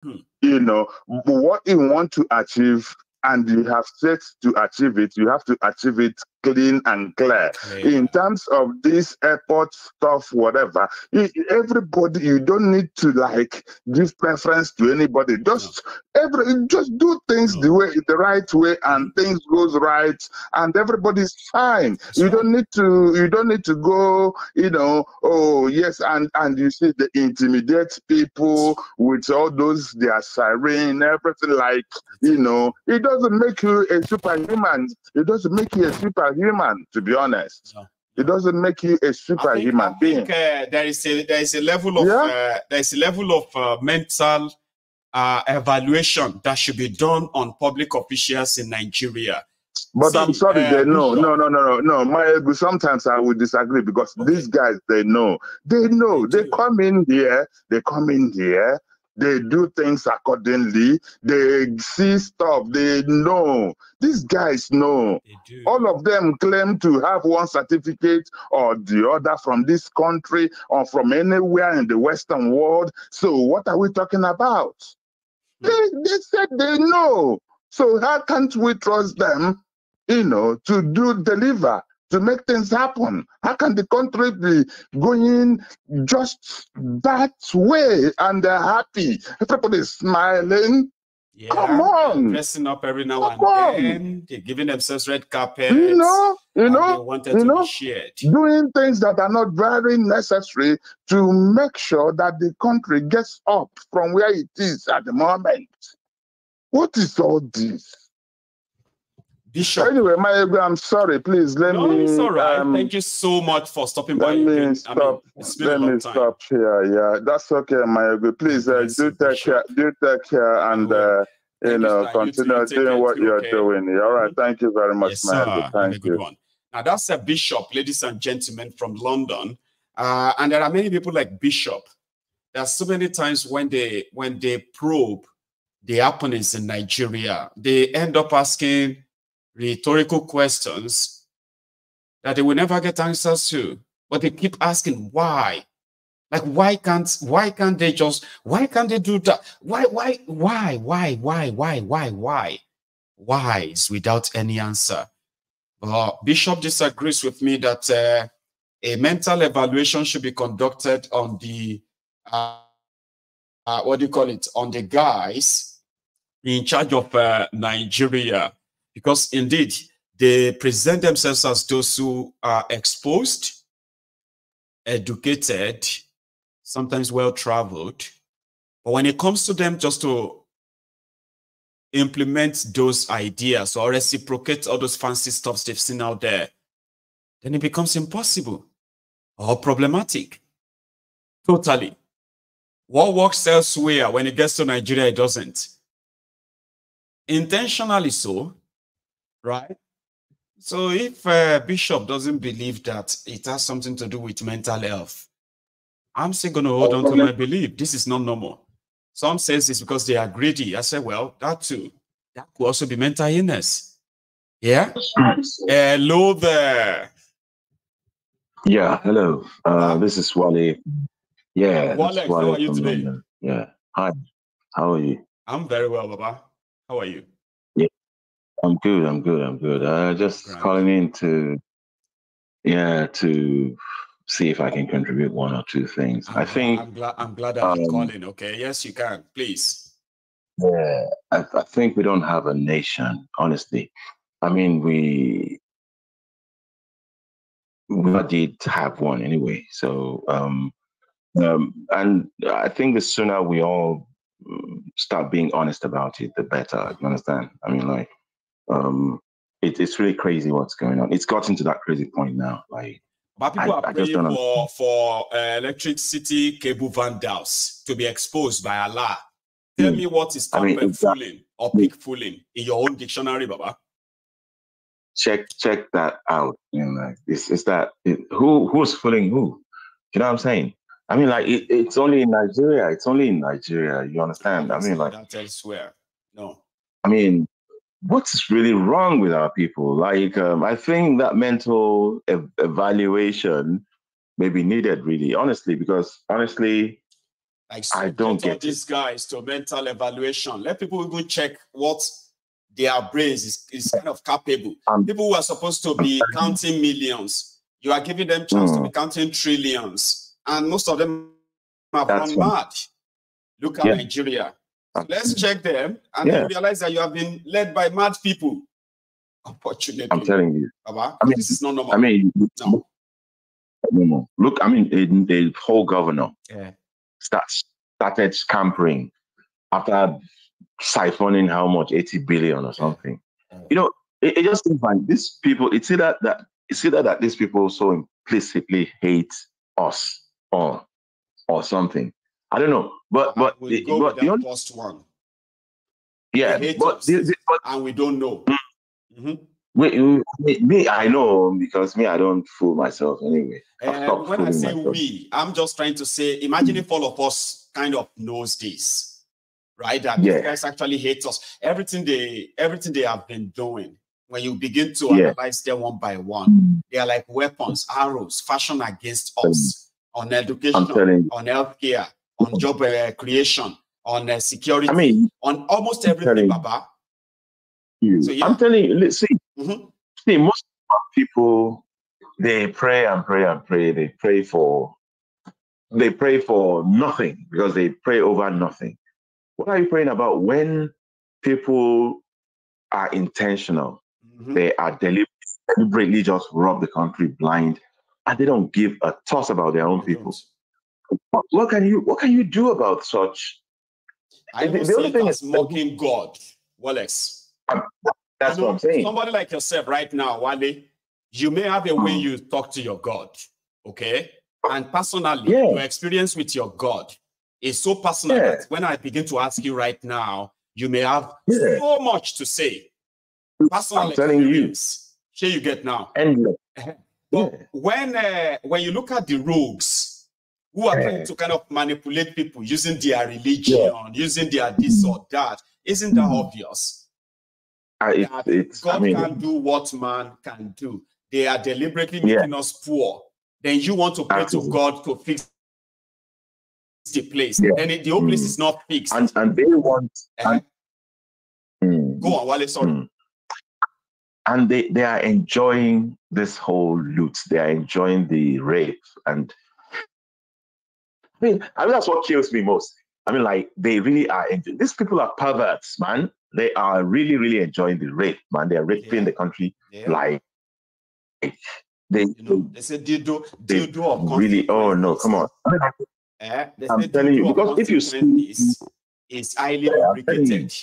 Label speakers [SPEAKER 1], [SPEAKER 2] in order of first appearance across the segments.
[SPEAKER 1] You know, what you want to achieve and you have set to achieve it, you have to achieve it clean and clear. In terms of this airport stuff, whatever, everybody, you don't need to like give preference to anybody. Just just do things the right way, and things goes right, and everybody's fine. You don't need to go, oh yes, and you see the intimidate people with all those their siren, everything, like, it doesn't make you a superhuman. It doesn't make you a superhuman, to be honest. It doesn't make you a superhuman being.
[SPEAKER 2] There is a level of mental evaluation that should be done on public officials in Nigeria.
[SPEAKER 1] But I'm sorry, they know. No. Sometimes I would disagree, because these guys, they know. They come in here. They do things accordingly. They see stuff. They know. These guys know. All of them claim to have one certificate or the other from this country or from anywhere in the Western world. So what are we talking about? They said they know. So how can't we trust them, to deliver, to make things happen? How can the country be going just that way and they're happy? Everybody's smiling.
[SPEAKER 2] Yeah,
[SPEAKER 1] come on,
[SPEAKER 2] dressing up every now and then. They're giving themselves red carpets.
[SPEAKER 1] They
[SPEAKER 2] wanted to be shared.
[SPEAKER 1] Doing things that are not very necessary to make sure that the country gets up from where it is at the moment. What is all this?
[SPEAKER 2] Bishop.
[SPEAKER 1] Anyway, I'm sorry. Please let me.
[SPEAKER 2] It's all right. Thank you so much for stopping by.
[SPEAKER 1] Let me stop here. Yeah, that's okay, Mayogu. Please do take care. Do take care, and continue doing what you're doing. All right. Thank you very much, Mayogu. Thank you.
[SPEAKER 2] Good one. Now that's a Bishop, ladies and gentlemen, from London, and there are many people like Bishop. There are so many times when they probe the happenings in Nigeria, they end up asking rhetorical questions that they will never get answers to, but they keep asking why. Like, why can't they do that? Why is without any answer. Bishop disagrees with me that a mental evaluation should be conducted on the on the guys in charge of Nigeria, because indeed they present themselves as those who are exposed, educated, sometimes well-traveled. But when it comes to them just to implement those ideas or reciprocate all those fancy stuffs they've seen out there, then it becomes impossible or problematic. Totally. What works elsewhere, when it gets to Nigeria, it doesn't. Intentionally so, right? So if Bishop doesn't believe that it has something to do with mental health, I'm still going to hold on to my belief. This is not normal. Some says it's because they are greedy. I said, well, that too. That could also be mental illness. Yeah? Hello there.
[SPEAKER 3] Yeah, hello. This is Wale. Yeah,
[SPEAKER 2] Wale, how are you today?
[SPEAKER 3] London. Yeah. Hi. How are you?
[SPEAKER 2] I'm very well, Baba. How are you?
[SPEAKER 3] Yeah, I'm good. Just calling in to see if I can contribute one or two things. I'm
[SPEAKER 2] glad that you're calling. Okay, yes, you can, please.
[SPEAKER 3] Yeah, I think we don't have a nation, honestly. I mean, we did have one anyway. So, and I think the sooner we all start being honest about it, the better. You understand? I mean, like, it's really crazy what's going on. It's gotten to that crazy point now. Like,
[SPEAKER 2] but people are praying for electricity cable vandals to be exposed by Allah. Tell me what is trumpet fooling or pig fooling in your own dictionary, Baba.
[SPEAKER 3] Check that out. You know, like, who's fooling who? You know what I'm saying? I mean, like, it's only in Nigeria. It's only in Nigeria. You understand? I mean, like,
[SPEAKER 2] that elsewhere. No.
[SPEAKER 3] I mean, what's really wrong with our people? Like, I think that mental evaluation may be needed, really, honestly, because honestly,
[SPEAKER 2] Like,
[SPEAKER 3] I don't
[SPEAKER 2] subject all
[SPEAKER 3] get
[SPEAKER 2] these guys to mental evaluation. Let people even check what their brains is kind of capable. People who are supposed to be counting millions, you are giving them chance to be counting trillions. And most of them have gone mad. Look at Nigeria. So let's check them, and then you realize that you have been led by mad people. Unfortunately.
[SPEAKER 3] I'm telling you.
[SPEAKER 2] Baba,
[SPEAKER 3] I mean,
[SPEAKER 2] this is not normal.
[SPEAKER 3] I mean,
[SPEAKER 2] no.
[SPEAKER 3] Look, I mean, the whole governor started scampering after siphoning how much, 80 billion or something. You know, it just seems like these people, it's either that these people so implicitly hate us or something. I don't know. But
[SPEAKER 2] we'll go with that first one.
[SPEAKER 3] Yeah,
[SPEAKER 2] they hate us, and we don't know.
[SPEAKER 3] Me, I know, because me, I don't fool myself anyway.
[SPEAKER 2] When I say we, I'm just trying to say, imagine if all of us kind of knows this, right? That these guys actually hate us. Everything they have been doing, when you begin to analyze them one by one, they are like weapons, arrows, fashioned against us on education, on healthcare, on job creation, on security, I mean, on almost everything, Baba.
[SPEAKER 3] So, I'm telling you, let's see, see, most people, they pray and pray and pray. They pray for nothing, because they pray over nothing. What are you praying about? When people are intentional, they are deliberately just rob the country blind, and they don't give a toss about their own people. What can you do about such?
[SPEAKER 2] I will see it as mocking God, Wallace.
[SPEAKER 3] That's what I'm saying.
[SPEAKER 2] Somebody like yourself right now, Wale, you may have a way you talk to your God, okay? And personally, your experience with your God is so personal that when I begin to ask you right now, you may have so much to say. Personal
[SPEAKER 3] I'm telling
[SPEAKER 2] experience. Here you get now. But when you look at the rogues who are trying to kind of manipulate people using their religion, using their this or that, isn't that obvious? God can do what man can do. They are deliberately making us poor. Then you want to pray to God to fix the place. Then the whole place is not fixed.
[SPEAKER 3] And they want...
[SPEAKER 2] Go on, Wale, sorry.
[SPEAKER 3] And they are enjoying this whole loot. They are enjoying the rape. And I mean that's what kills me most. I mean, like, they really are enjoying. These people are perverts, man. They are really, really enjoying the rape, man. They are raping the country. Like, they
[SPEAKER 2] say dildo of
[SPEAKER 3] really, oh no, come on. I'm telling you, because if you see,
[SPEAKER 2] it's highly lubricated.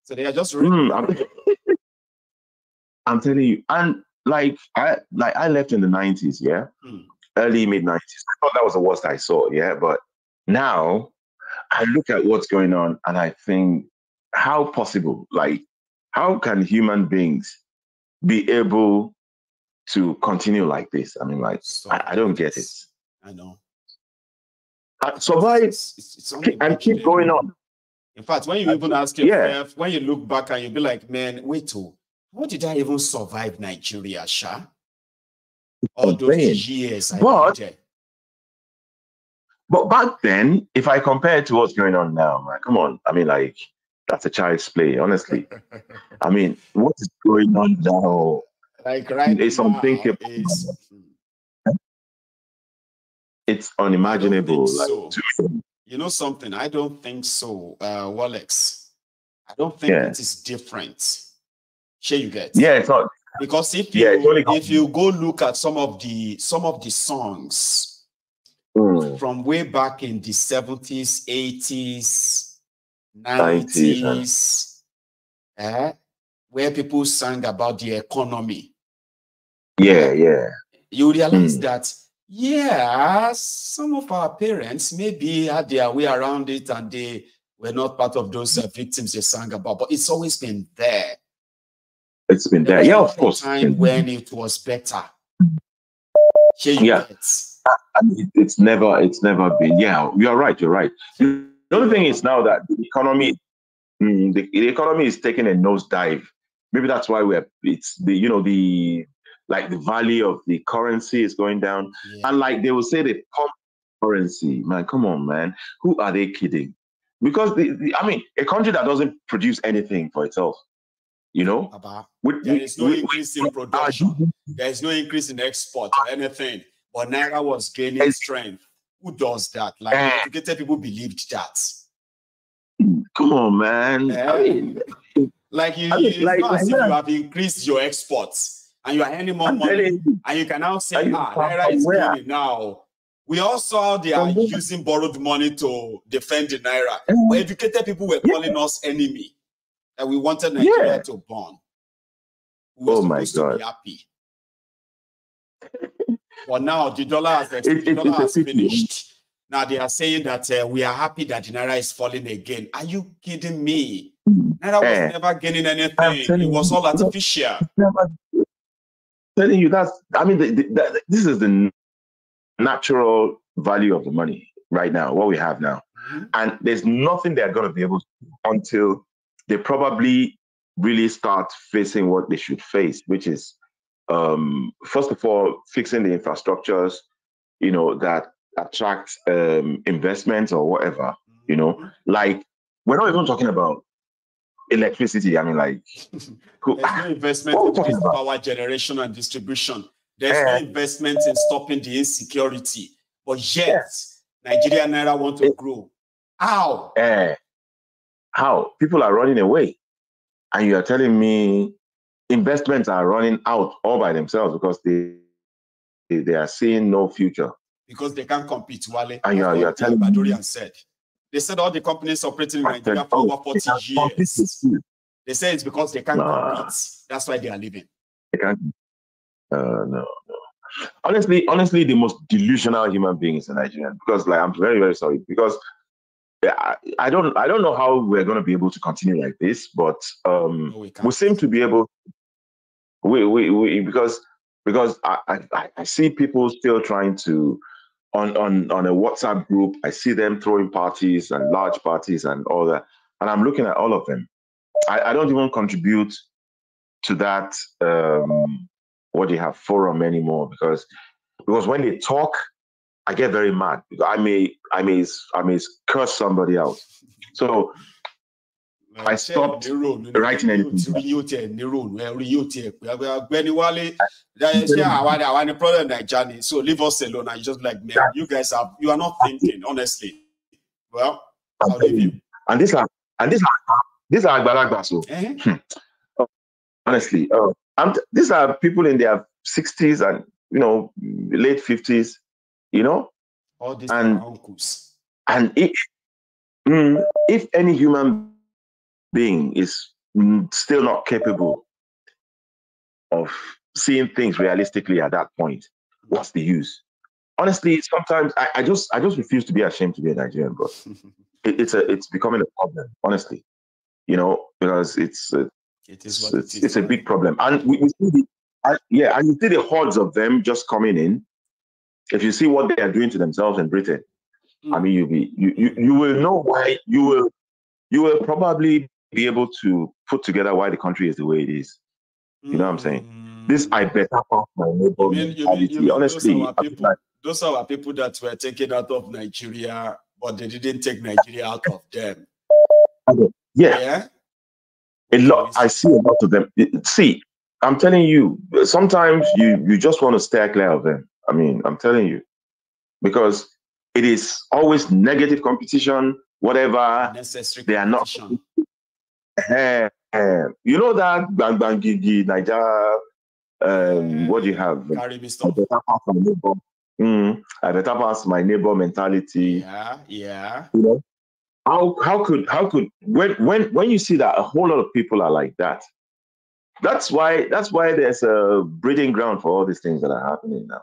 [SPEAKER 2] So they are just
[SPEAKER 3] I'm telling you. And I left in the 90s, early mid-90s. I thought that was the worst I saw, but now I look at what's going on and I think, how possible? Like, how can human beings be able to continue like this? I mean, like, I don't get it.
[SPEAKER 2] I know.
[SPEAKER 3] Survive and keep going on.
[SPEAKER 2] In fact, when you even ask yourself, when you look back and you be like, man, wait, how did I even survive Nigeria, Sha? All those years I did.
[SPEAKER 3] But back then, if I compare it to what's going on now, man, come on. I mean, like, that's a child's play, honestly. I mean, what is going on now?
[SPEAKER 2] Like right
[SPEAKER 3] it's
[SPEAKER 2] now,
[SPEAKER 3] unthinkable. It's unimaginable.
[SPEAKER 2] You know something? I don't think so, Walex. I don't think it is different. Sure, you get?
[SPEAKER 3] Yeah, it's not.
[SPEAKER 2] Because if you go look at some of the songs from way back in the 70s, 80s, 90s, where people sang about the economy. You realize that, some of our parents maybe had their way around it and they were not part of those victims they sang about, but it's always been there.
[SPEAKER 3] It's been there. Yeah, of course.
[SPEAKER 2] Time when it was better.
[SPEAKER 3] I mean, it's never been. Yeah, you're right. The only thing is now that the economy, the economy is taking a nosedive. Maybe that's why the value of the currency is going down. And like they will say, they pump currency, man. Come on, man. Who are they kidding? Because I mean, a country that doesn't produce anything for itself, you know,
[SPEAKER 2] there is no increase in production. There is no increase in export or anything. But Naira was gaining strength. Who does that? Like educated people believed that.
[SPEAKER 3] Come on, man. I mean,
[SPEAKER 2] like it's not as if you have increased your exports and you are earning more money, and you can now say, Naira is gaining now. We all saw they are using borrowed money to defend the Naira. But educated people were calling us enemy. That we wanted Nigeria to burn. We were supposed to be happy. But now the dollar has finished. Now they are saying that we are happy that the Naira is falling again. Are you kidding me? Naira was never gaining anything. It was all artificial.
[SPEAKER 3] Telling you this is the natural value of the money right now, what we have now. And there's nothing they're going to be able to do until they probably really start facing what they should face, which is, first of all, fixing the infrastructures, you know, that attract investments or whatever, you know. Like, we're not even talking about electricity. I mean, like,
[SPEAKER 2] there's no investment in power generation and distribution. There's no investment in stopping the insecurity. But yet, Nigeria Naira want to grow. How?
[SPEAKER 3] How? People are running away. And you are telling me investments are running out all by themselves because they are seeing no future.
[SPEAKER 2] Because they can't compete, Wale.
[SPEAKER 3] And you are telling me.
[SPEAKER 2] Badurian said. They said all the companies operating in Nigeria for over 40 years. They say it's because they can't compete. That's why they are leaving.
[SPEAKER 3] They can't. No. Honestly, the most delusional human being is a Nigerian. Because, like, I'm very, very sorry. Because I don't know how we're going to be able to continue like this. But we seem to be able. Because I see people still trying to on a WhatsApp group. I see them throwing parties and large parties and all that, and I'm looking at all of them. I don't even contribute to that what they have forum anymore because when they talk, I get very mad because I may curse somebody out. So I stopped writing anything.
[SPEAKER 2] So leave us alone. I just like, man, you guys you are not thinking, honestly. Well, I'll leave you.
[SPEAKER 3] And these are Agbalagba, so honestly, these are people in their 60s and late 50s,
[SPEAKER 2] all these are uncles.
[SPEAKER 3] And if any human being is still not capable of seeing things realistically at that point, what's the use? Honestly, sometimes I just refuse to be ashamed to be a Nigerian, bro. It's becoming a problem, honestly. Because it's a big problem, and we see and you see the hordes of them just coming in. If you see what they are doing to themselves in Britain, I mean, you will know why. You will probably be able to put together why the country is the way it is. You know what I'm saying? This I better pass my neighbor mentality. Honestly,
[SPEAKER 2] those are our people that were taken out of Nigeria, but they didn't take Nigeria out of them.
[SPEAKER 3] Yeah. A lot. I see a lot of them. See, I'm telling you, sometimes you just want to stay clear of them. I mean, I'm telling you, because it is always negative competition, whatever.
[SPEAKER 2] Necessary
[SPEAKER 3] they are not. You know that bang bang gigi Nigeria. What do you have?
[SPEAKER 2] Carry me stuff.
[SPEAKER 3] I better pass my neighbor mentality.
[SPEAKER 2] Yeah.
[SPEAKER 3] How could when you see that a whole lot of people are like that, that's why there's a breeding ground for all these things that are happening now.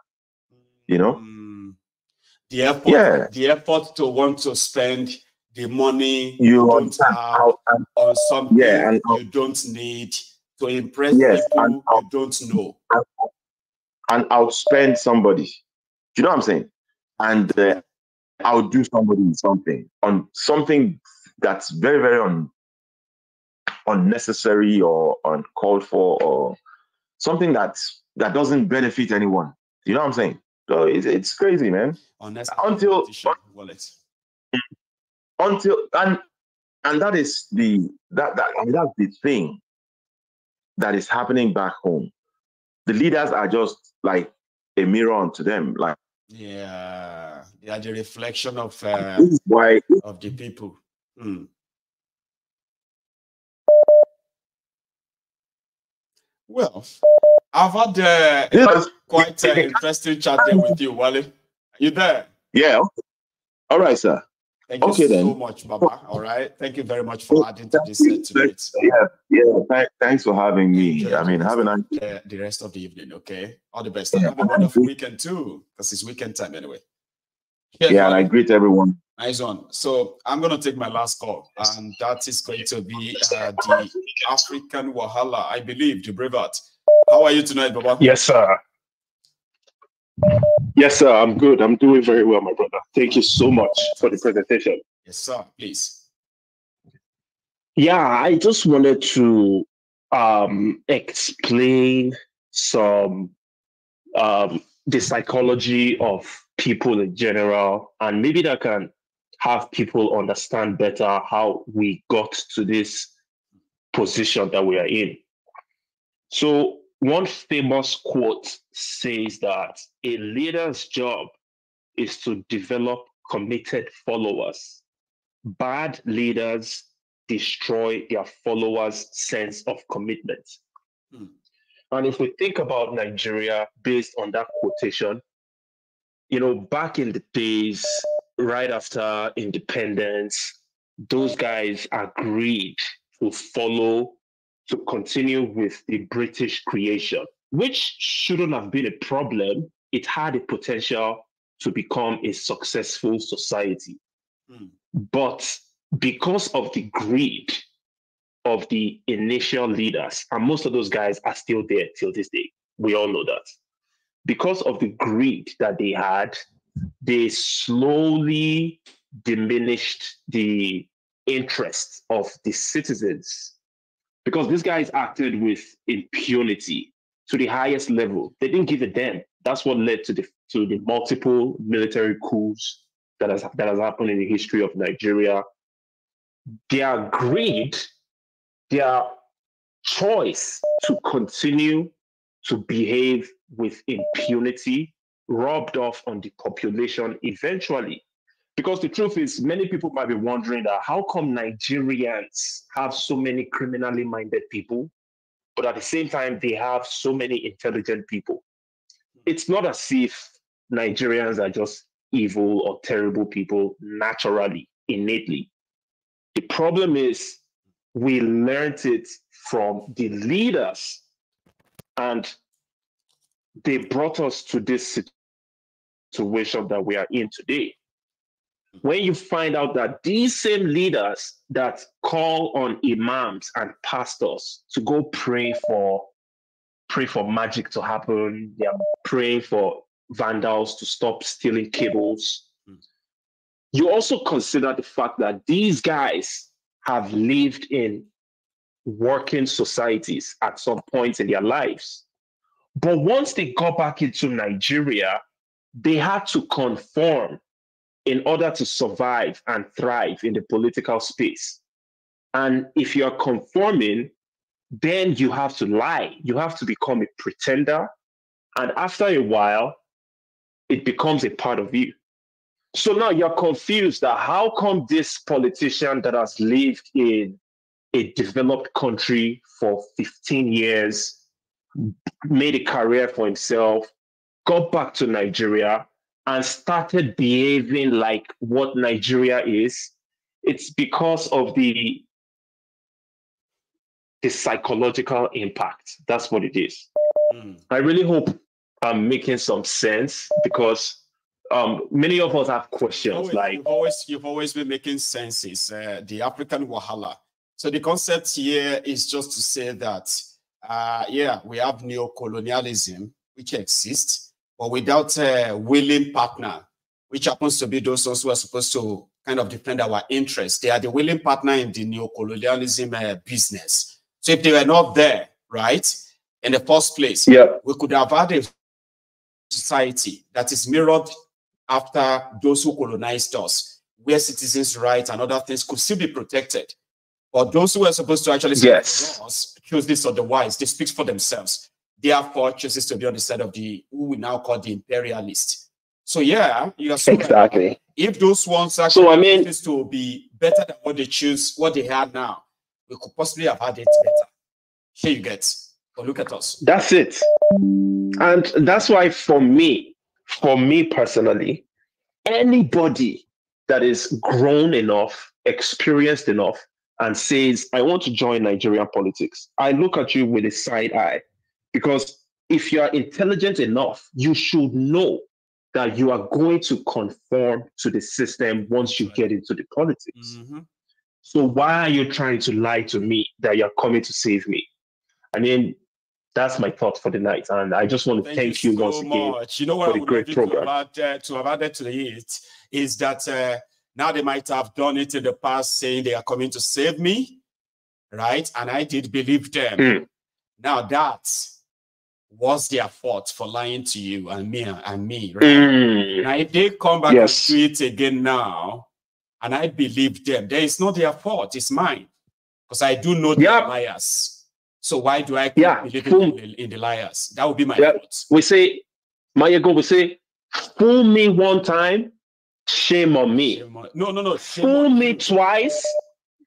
[SPEAKER 2] The effort to want to spend the money you don't have on something you don't need to impress people you don't know,
[SPEAKER 3] and outspend somebody. Do you know what I'm saying? And outdo somebody on something that's very, very unnecessary or uncalled for, or something that doesn't benefit anyone. You know what I'm saying? So it's crazy, man.
[SPEAKER 2] Honest
[SPEAKER 3] Until
[SPEAKER 2] wallet.
[SPEAKER 3] And that is that's the thing that is happening back home. The leaders are just like a mirror unto them. Like,
[SPEAKER 2] yeah, they are the reflection of
[SPEAKER 3] this is why
[SPEAKER 2] of the people. Mm. Well, I've had quite an interesting chat there with you, Wale. Are you there?
[SPEAKER 3] Yeah. All right, sir.
[SPEAKER 2] Thank you so much, Baba. All right. Thank you very much for adding to this tonight.
[SPEAKER 3] Yeah. Thanks for having me.
[SPEAKER 2] Enjoy
[SPEAKER 3] I mean, have a nice
[SPEAKER 2] the rest of the evening. Okay. All the best. And have a wonderful weekend too, because it's weekend time anyway.
[SPEAKER 3] Cheers, and I greet everyone.
[SPEAKER 2] Nice one. So I'm going to take my last call, and that is going to be the African Wahala, I believe, the Brevat. How are you tonight, Baba?
[SPEAKER 4] Yes, sir. Yes, sir. I'm good. I'm doing very well, my brother. Thank you so much for the presentation.
[SPEAKER 2] Yes, sir. Please.
[SPEAKER 4] Yeah, I just wanted to explain some the psychology of people in general, and maybe that can have people understand better how we got to this position that we are in. So one famous quote says that a leader's job is to develop committed followers. Bad leaders destroy their followers' sense of commitment. And if we think about Nigeria based on that quotation, you know, back in the days, right after independence, those guys agreed to continue with the British creation, which shouldn't have been a problem. It had a potential to become a successful society. But because of the greed of the initial leaders, and most of those guys are still there till this day, we all know that. Because of the greed that they had, they slowly diminished the interest of the citizens, because these guys acted with impunity to the highest level. They didn't give a damn. That's what led to the multiple military coups that has happened in the history of Nigeria. Their greed, their choice to continue to behave with impunity rubbed off on the population eventually. Because the truth is, many people might be wondering that how come Nigerians have so many criminally minded people, but at the same time, they have so many intelligent people? It's not as if Nigerians are just evil or terrible people naturally, innately. The problem is we learned it from the leaders, and they brought us to this situation that we are in today. When you find out that these same leaders that call on imams and pastors to go pray for magic to happen, they are praying for vandals to stop stealing cables. You also consider the fact that these guys have lived in working societies at some point in their lives. But once they got back into Nigeria, they had to conform in order to survive and thrive in the political space. And if you're conforming, then you have to lie. You have to become a pretender. And after a while, it becomes a part of you. So now you're confused that how come this politician that has lived in a developed country for 15 years, made a career for himself, got back to Nigeria, and started behaving like what Nigeria is? It's because of the psychological impact. That's what it is. I really hope I'm making some sense, because many of us have questions.
[SPEAKER 2] You've always been making sense. Is the African Wahala. So the concept here is just to say that, yeah, we have neo-colonialism, which exists, but without a willing partner, which happens to be those who are supposed to kind of defend our interests. They are the willing partner in the neo-colonialism business. So if they were not there, right, in the first place, we could have had a society that is mirrored after those who colonized us, where citizens' rights and other things could still be protected. But those who are supposed to actually choose this otherwise, they speak for themselves. Therefore, chooses to be on the side of the who we now call the imperialists. So yeah, you are so
[SPEAKER 4] exactly
[SPEAKER 2] right. If those ones actually choose to be better than what they choose, what they had now, we could possibly have had it better. Here you get. But look at us.
[SPEAKER 4] That's it. And that's why for me personally, anybody that is grown enough, experienced enough, and says, I want to join Nigerian politics, I look at you with a side eye. Because if you are intelligent enough, you should know that you are going to conform to the system once you get into the politics. Mm-hmm. So why are you trying to lie to me that you're coming to save me? I mean, that's my thought for the night. And I just want to thank you once again for the great program.
[SPEAKER 2] To have added to it is that now they might have done it in the past saying they are coming to save me, right? And I did believe them. Mm. Now that was their fault for lying to you and me, right? Mm. Now if they come back and do it again now, and I believe them, then it's not their fault, it's mine. Because I do know they're liars. So why do I believe in the liars? That would be my fault.
[SPEAKER 4] We say, Mayego, we say, fool me one time, shame on me.
[SPEAKER 2] No.
[SPEAKER 4] Fool me twice,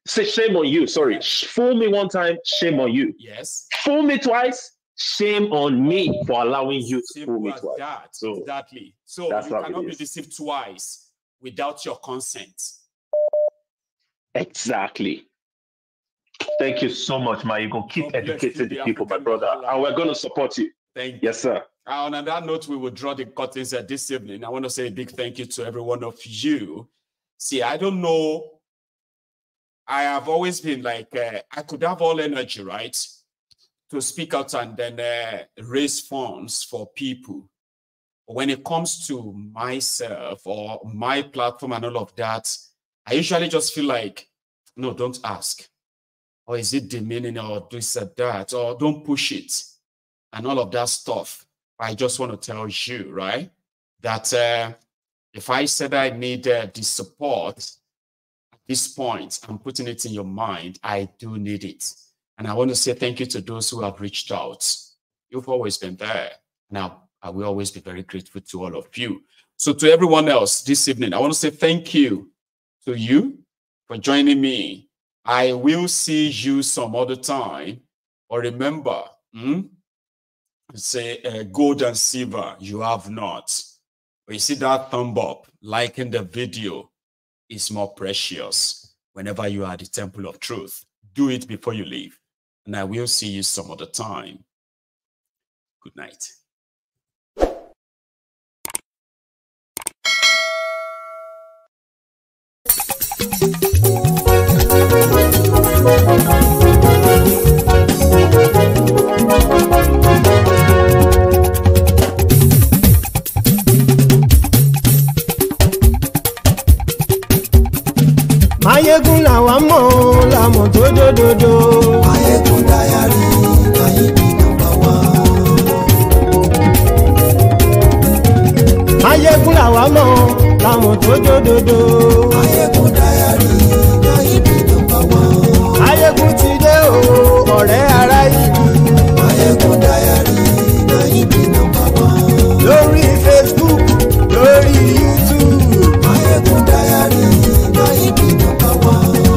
[SPEAKER 4] say shame on you. Sorry. Fool me one time, shame on you.
[SPEAKER 2] Yes.
[SPEAKER 4] Fool me twice, shame on me for allowing you to fool me twice.
[SPEAKER 2] So, exactly. So you cannot be deceived twice without your consent.
[SPEAKER 4] Exactly. Thank you so much, Mayego. Keep educating the people, my brother. And we're going to support you.
[SPEAKER 2] Thank you.
[SPEAKER 4] Yes, sir.
[SPEAKER 2] And on that note, we will draw the curtains this evening. I want to say a big thank you to every one of you. See, I don't know. I have always been like, I could have all energy, right, to speak out and then raise funds for people. But when it comes to myself or my platform and all of that, I usually just feel like, no, don't ask. Or is it demeaning or this or that? Or don't push it. And all of that stuff. I just want to tell you, right, that if I said I need the support at this point, I'm putting it in your mind, I do need it. And I want to say thank you to those who have reached out. You've always been there. Now, I will always be very grateful to all of you. So to everyone else this evening, I want to say thank you to you for joining me. I will see you some other time. Or remember, say gold and silver you have not. But you see that thumb up, liking the video is more precious whenever you are at the temple of truth. Do it before you leave. And I will see you some other time. Good night.
[SPEAKER 5] Mayegun làwa mọ̀ làmọ̀ tó dòdòdò. Mayegun Diary Nayibi #1. Mayegun làwa mọ̀ làmọ̀ tó dòdòdò. Mayegun Diary Nayibi #1. Mayegun ti dé o ọ̀rẹ́ ara ìlú. Mayegun Diary Nayibi #1. Lórí Facebook, lórí YouTube. Mayegun Diary Nayibi #1.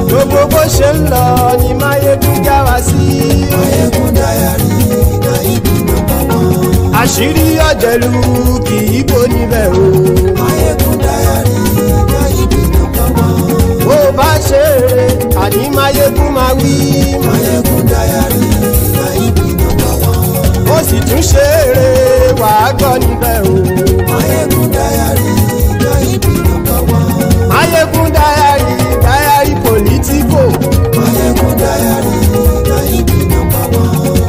[SPEAKER 5] Gbogbo bó ṣe ń lọ ni Mayegun já wa sí. Mayegun Diary Nayibi #1. Àṣírí ọ̀jẹ̀lú kì í bò níbẹ̀ o. Mayegun Diary Nayibi #1. Bó bá ṣe eré àní Mayegun máa wí. Mayegun Diary Nayibi #1. Ó sì tún ṣe eré wàá gbọ́ níbẹ̀ o. Mayegun Diary Nayibi #1. Mayegun Diary political. Mayegun Diary Nayibi #1.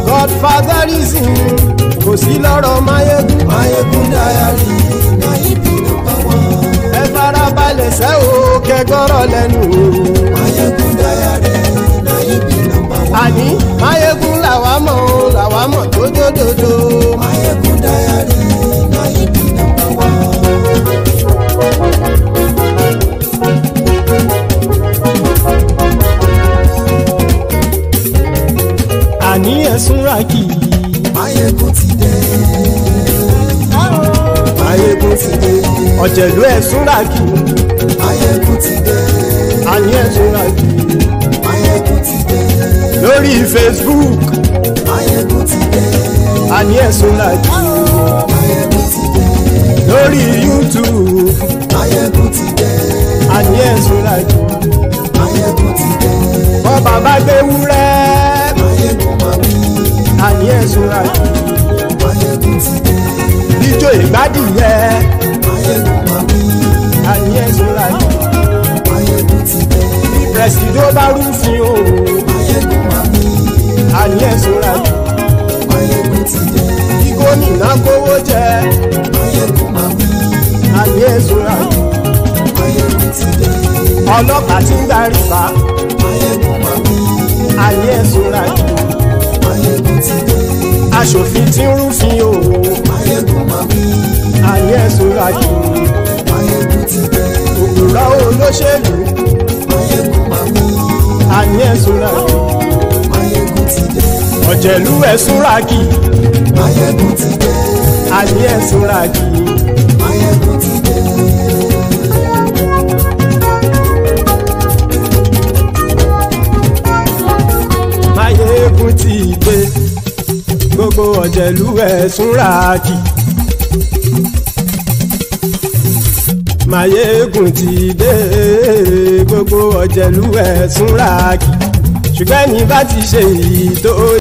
[SPEAKER 5] Godfatherism kò sí lọ́rọ̀ Mayegun. Mayegun Diary Nayibi #1. Ẹ farabalẹ̀ sẹ́ o kẹgọ́rọ̀ lẹ́nu o. Mayegun Diary Nayibi #1. Àní Mayegun làwa mọ̀ tó dòdòdò. Mayegun Diary Nayibi àní ẹ̀sùn ràkì.
[SPEAKER 6] Máyégún ti dé. Máyégún ti dé.
[SPEAKER 5] Ọ̀jẹ̀lú ẹ̀sùn ràkì.
[SPEAKER 6] Máyégún ti dé.
[SPEAKER 5] Àní ẹ̀sùn ràkì.
[SPEAKER 6] Máyégún ti dé.
[SPEAKER 5] Lórí Facebook.
[SPEAKER 6] Máyégún ti dé.
[SPEAKER 5] Àní ẹ̀sùn ràkì.
[SPEAKER 6] Máyégún ti dé.
[SPEAKER 5] Lórí YouTube.
[SPEAKER 6] Máyégún ti dé.
[SPEAKER 5] Àní ẹ̀sùn ràkì.
[SPEAKER 6] Máyégún ti dé.
[SPEAKER 5] Wọ́n bàbá gbé wúrẹ́.
[SPEAKER 6] Máyégún máa wí.
[SPEAKER 5] Àní ẹ̀sùn ràkì.
[SPEAKER 6] Máyégún ti dé.
[SPEAKER 5] Ijó ìgbádìyẹ.
[SPEAKER 6] Máyégún máa wí.
[SPEAKER 5] Àní ẹ̀sùn ràkì.
[SPEAKER 6] Máyégún ti dé.
[SPEAKER 5] Bí pẹ̀sìdó bá rúfin o.
[SPEAKER 6] Máyégún máa wí.
[SPEAKER 5] Àní ẹ̀sùn ràkì.
[SPEAKER 6] Máyégún ti dé.
[SPEAKER 5] Bí gómìnà kówó jẹ.
[SPEAKER 6] Máyégún máa wí.
[SPEAKER 5] Àní ẹ̀sùn ràkì.
[SPEAKER 6] Máyégún ti dé.
[SPEAKER 5] Ọlọ́pàá tí ń darí bá.
[SPEAKER 6] Máyégún máa wí.
[SPEAKER 5] Àní ẹ̀sùn ràkì.
[SPEAKER 6] Máyégún ti dé.
[SPEAKER 5] Aṣòfin tí ń rúfin o.
[SPEAKER 6] Máyégún máa wí.
[SPEAKER 5] Àní ẹ̀sùn ràkì.
[SPEAKER 6] Máyégún ti dé.
[SPEAKER 5] Òpùrọ́ olóṣèlú.
[SPEAKER 6] Máyégún máa wí.
[SPEAKER 5] Àní ẹ̀sùn ràkì.
[SPEAKER 6] Máyégún ti dé.
[SPEAKER 5] Ọ̀jẹ̀lú ẹ̀sùn ràkì.
[SPEAKER 6] Máyégún ti dé.
[SPEAKER 5] Àní ẹ̀sùn ràkì.
[SPEAKER 6] Máyégún ti dé.
[SPEAKER 5] Máyégún ti dé. Gbogbo ọ̀jẹ̀lú ẹ̀sùn ràkì. Máyégún ti dé. Gbogbo ọ̀jẹ̀lú ẹ̀sùn ràkì. Ṣùgbọ́n ní bá ti ṣe èyí tó